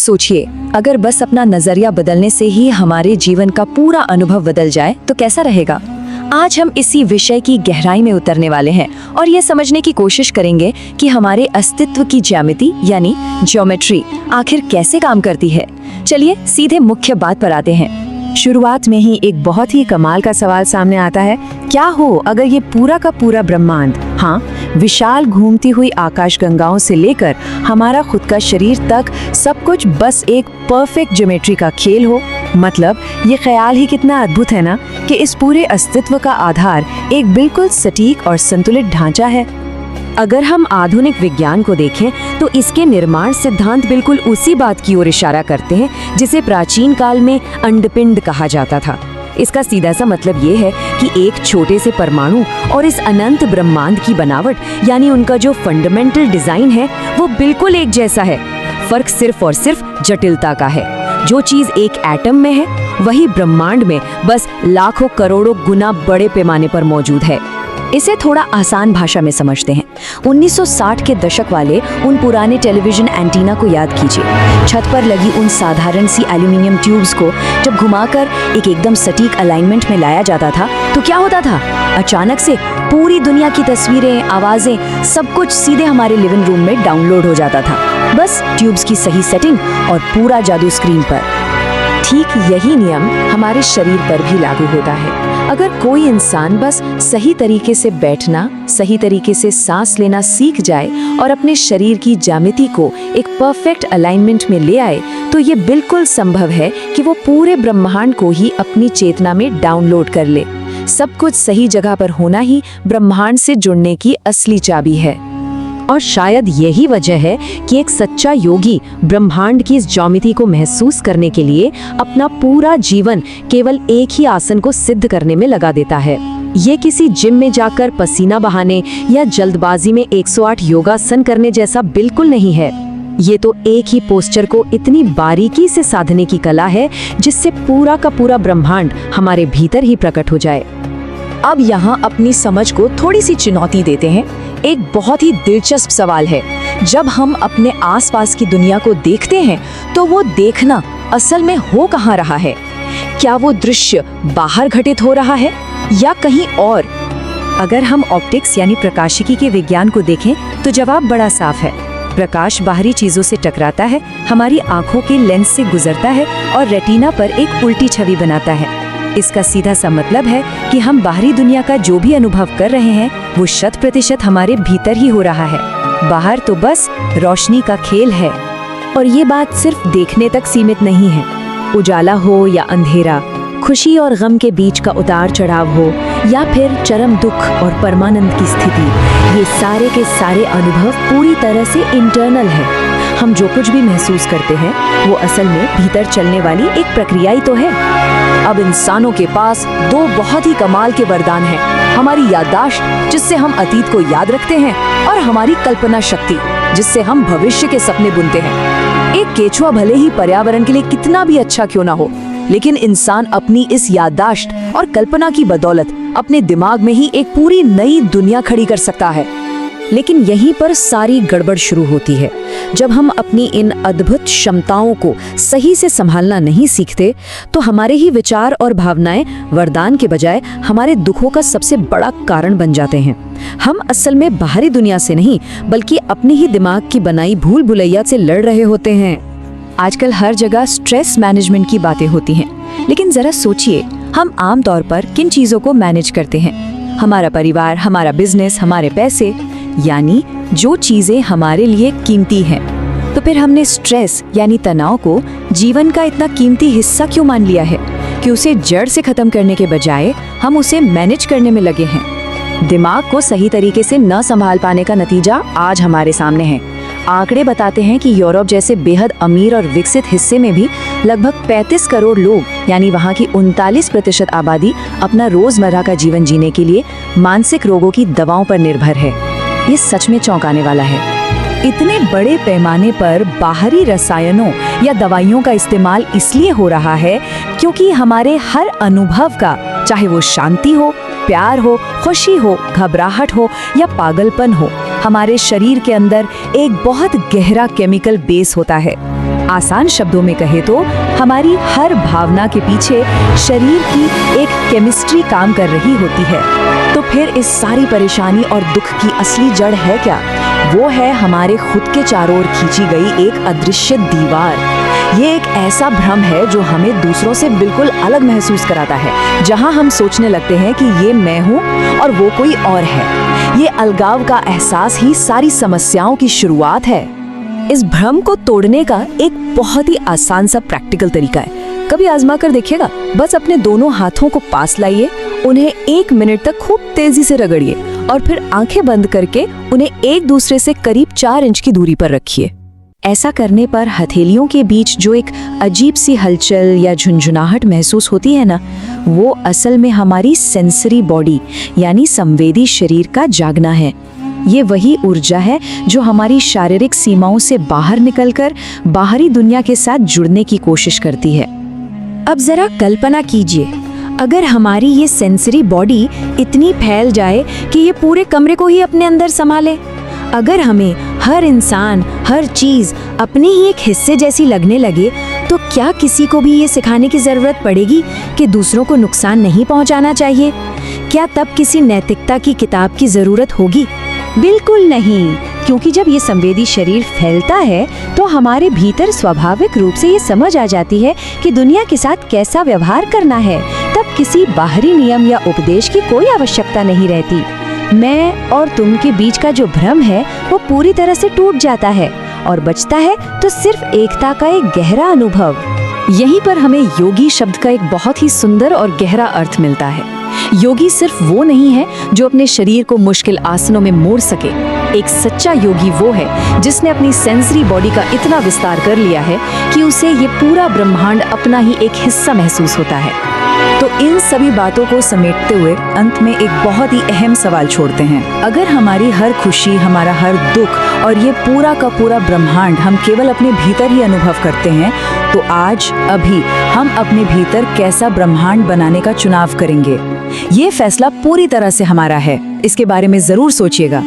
सोचिए, अगर बस अपना नजरिया बदलने से ही हमारे जीवन का पूरा अनुभव बदल जाए तो कैसा रहेगा। आज हम इसी विषय की गहराई में उतरने वाले हैं और ये समझने की कोशिश करेंगे कि हमारे अस्तित्व की ज्यामिति यानी ज्योमेट्री आखिर कैसे काम करती है। चलिए सीधे मुख्य बात पर आते हैं। शुरुआत में ही एक बहुत ही कमाल का सवाल सामने आता है, क्या हो अगर ये पूरा का पूरा ब्रह्मांड, हाँ विशाल घूमती हुई आकाशगंगाओं से लेकर हमारा खुद का शरीर तक सब कुछ बस एक परफेक्ट ज्योमेट्री का खेल हो। मतलब ये ख्याल ही कितना अद्भुत है ना, कि इस पूरे अस्तित्व का आधार एक बिल्कुल सटीक और संतुलित ढांचा है। अगर हम आधुनिक विज्ञान को देखें तो इसके निर्माण सिद्धांत बिल्कुल उसी बात की ओर इशारा करते हैं जिसे प्राचीन काल में अंडपिंड कहा जाता था। इसका सीधा सा मतलब ये है कि एक छोटे से परमाणु और इस अनंत ब्रह्मांड की बनावट यानी उनका जो फंडामेंटल डिजाइन है वो बिल्कुल एक जैसा है। फर्क सिर्फ और सिर्फ जटिलता का है। जो चीज एक एटम में है वही ब्रह्मांड में बस लाखों करोड़ों गुना बड़े पैमाने पर मौजूद है। इसे थोड़ा आसान भाषा में समझते हैं। 1960 के दशक वाले उन पुराने टेलीविजन एंटीना को याद कीजिए। छत पर लगी उन साधारण सी एल्यूमिनियम ट्यूब्स को जब घुमाकर एक एकदम सटीक अलाइनमेंट में लाया जाता था तो क्या होता था, अचानक से पूरी दुनिया की तस्वीरें, आवाजें, सब कुछ सीधे हमारे लिविंग रूम में डाउनलोड हो जाता था। बस ट्यूब्स की सही सेटिंग और पूरा जादू स्क्रीन पर। ठीक यही नियम हमारे शरीर पर भी लागू होता है। अगर कोई इंसान बस सही तरीके से बैठना, सही तरीके से सांस लेना सीख जाए और अपने शरीर की ज्यामिति को एक परफेक्ट अलाइनमेंट में ले आए तो ये बिल्कुल संभव है कि वो पूरे ब्रह्मांड को ही अपनी चेतना में डाउनलोड कर ले। सब कुछ सही जगह पर होना ही ब्रह्मांड से जुड़ने की असली चाबी है। और शायद यही वजह है कि एक सच्चा योगी ब्रह्मांड की इस ज्योमिति को महसूस करने के लिए अपना पूरा जीवन केवल एक ही आसन को सिद्ध करने में लगा देता है। ये किसी जिम में जाकर पसीना बहाने या जल्दबाजी में 108 योगासन करने जैसा बिल्कुल नहीं है। ये तो एक ही पोस्चर को इतनी बारीकी से साधने की कला है जिससे पूरा का पूरा ब्रह्मांड हमारे भीतर ही प्रकट हो जाए। अब यहाँ अपनी समझ को थोड़ी सी चुनौती देते हैं। एक बहुत ही दिलचस्प सवाल है, जब हम अपने आसपास की दुनिया को देखते हैं तो वो देखना असल में हो कहाँ रहा है? क्या वो दृश्य बाहर घटित हो रहा है या कहीं और? अगर हम ऑप्टिक्स यानी प्रकाशिकी के विज्ञान को देखें तो जवाब बड़ा साफ है। प्रकाश बाहरी चीजों से टकराता है, हमारी आंखों के लेंस से गुजरता है और रेटिना पर एक उल्टी छवि बनाता है। इसका सीधा सा मतलब है कि हम बाहरी दुनिया का जो भी अनुभव कर रहे हैं वो 100% हमारे भीतर ही हो रहा है। बाहर तो बस रोशनी का खेल है। और ये बात सिर्फ देखने तक सीमित नहीं है। उजाला हो या अंधेरा, खुशी और गम के बीच का उतार चढ़ाव हो या फिर चरम दुख और परमानंद की स्थिति, ये सारे के सारे अनुभव पूरी तरह से इंटरनल है। हम जो कुछ भी महसूस करते हैं वो असल में भीतर चलने वाली एक प्रक्रिया ही तो है। अब इंसानों के पास दो बहुत ही कमाल के वरदान हैं, हमारी याददाश्त जिससे हम अतीत को याद रखते हैं और हमारी कल्पना शक्ति जिससे हम भविष्य के सपने बुनते हैं। एक केचुआ भले ही पर्यावरण के लिए कितना भी अच्छा क्यों ना हो, लेकिन इंसान अपनी इस याददाश्त और कल्पना की बदौलत अपने दिमाग में ही एक पूरी नई दुनिया खड़ी कर सकता है। लेकिन यहीं पर सारी गड़बड़ शुरू होती है। जब हम अपनी इन अद्भुत क्षमताओं को सही से संभालना नहीं सीखते तो हमारे ही विचार और भावनाएं वरदान के बजाय हमारे दुखों का सबसे बड़ा कारण बन जाते हैं। हम असल में बाहरी दुनिया से नहीं बल्कि अपने ही दिमाग की बनाई भूल भुलैया से लड़ रहे होते हैं। आजकल हर जगह स्ट्रेस मैनेजमेंट की बातें होती हैं, लेकिन जरा सोचिए हम आम तौर पर किन चीजों को मैनेज करते हैं? हमारा परिवार, हमारा बिजनेस, हमारे पैसे, यानी जो चीजें हमारे लिए कीमती हैं। तो फिर हमने स्ट्रेस यानी तनाव को जीवन का इतना कीमती हिस्सा क्यों मान लिया है कि उसे जड़ से खत्म करने के बजाय हम उसे मैनेज करने में लगे हैं। दिमाग को सही तरीके से न संभाल पाने का नतीजा आज हमारे सामने है। आंकड़े बताते हैं कि यूरोप जैसे बेहद अमीर और विकसित हिस्से में भी लगभग 35 करोड़ लोग यानी वहाँ की 39% आबादी अपना रोजमर्रा का जीवन जीने के लिए मानसिक रोगों की दवाओं पर निर्भर है। ये सच में चौंकाने वाला है। इतने बड़े पैमाने पर बाहरी रसायनों या दवाइयों का इस्तेमाल इसलिए हो रहा है क्योंकि हमारे हर अनुभव का, चाहे वो शांति हो, प्यार हो, खुशी हो, घबराहट हो या पागलपन हो, हमारे शरीर के अंदर एक बहुत गहरा केमिकल बेस होता है। आसान शब्दों में कहे तो हमारी हर भावना के पीछे शरीर की एक केमिस्ट्री काम कर रही होती है। तो फिर इस सारी परेशानी और दुख की असली जड़ है क्या? वो है हमारे खुद के चारों ओर खींची गई एक अदृश्य दीवार। ये एक ऐसा भ्रम है जो हमें दूसरों से बिल्कुल अलग महसूस कराता है, जहां हम सोचने लगते हैं कि ये मैं हूँ और वो कोई और है। ये अलगाव का एहसास ही सारी समस्याओं की शुरुआत है। इस भ्रम को तोड़ने का एक बहुत ही आसान सा प्रैक्टिकल तरीका है। कभी आजमा कर देखिएगा। बस अपने दोनों हाथों को पास लाइए, उन्हें 1 मिनट तक खूब तेजी से रगड़िए और फिर आंखें बंद करके उन्हें एक दूसरे से करीब 4 इंच की दूरी पर रखिए। ऐसा करने पर हथेलियों के बीच जो एक अजीब सी हलचल या झुंझुनाहट महसूस होती है ना, वो असल में हमारी सेंसरी बॉडी यानी संवेदी शरीर का जागना है। ये वही ऊर्जा है जो हमारी शारीरिक सीमाओं से बाहर निकलकर बाहरी दुनिया के साथ जुड़ने की कोशिश करती है। अब जरा कल्पना कीजिए, अगर हमारी ये सेंसरी बॉडी इतनी फैल जाए कि ये पूरे कमरे को ही अपने अंदर संभाले। अगर हमें हर इंसान, हर चीज अपने ही एक हिस्से जैसी लगने लगे, तो क्या किसी को भी ये सिखाने की जरूरत पड़ेगी कि दूसरों को नुकसान नहीं पहुंचाना चाहिए? क्या तब किसी नैतिकता की किताब की जरूरत होगी? बिल्कुल नहीं, क्योंकि जब ये संवेदी शरीर फैलता है तो हमारे भीतर स्वाभाविक रूप से ये समझ आ जाती है कि दुनिया के साथ कैसा व्यवहार करना है। तब किसी बाहरी नियम या उपदेश की कोई आवश्यकता नहीं रहती। मैं और तुम के बीच का जो भ्रम है वो पूरी तरह से टूट जाता है और बचता है तो सिर्फ एकता का एक गहरा अनुभव। यहीं पर हमें योगी शब्द का एक बहुत ही सुंदर और गहरा अर्थ मिलता है। योगी सिर्फ वो नहीं है जो अपने शरीर को मुश्किल आसनों में मोड़ सके। एक सच्चा योगी वो है जिसने अपनी सेंसरी बॉडी का इतना विस्तार कर लिया है कि उसे ये पूरा ब्रह्मांड अपना ही एक हिस्सा महसूस होता है। तो इन सभी बातों को समेटते हुए अंत में एक बहुत ही अहम सवाल छोड़ते हैं। अगर हमारी हर खुशी, हमारा हर दुख और ये पूरा का पूरा ब्रह्मांड हम केवल अपने भीतर ही अनुभव करते हैं, तो आज अभी हम अपने भीतर कैसा ब्रह्मांड बनाने का चुनाव करेंगे? ये फैसला पूरी तरह से हमारा है। इसके बारे में जरूर सोचिएगा।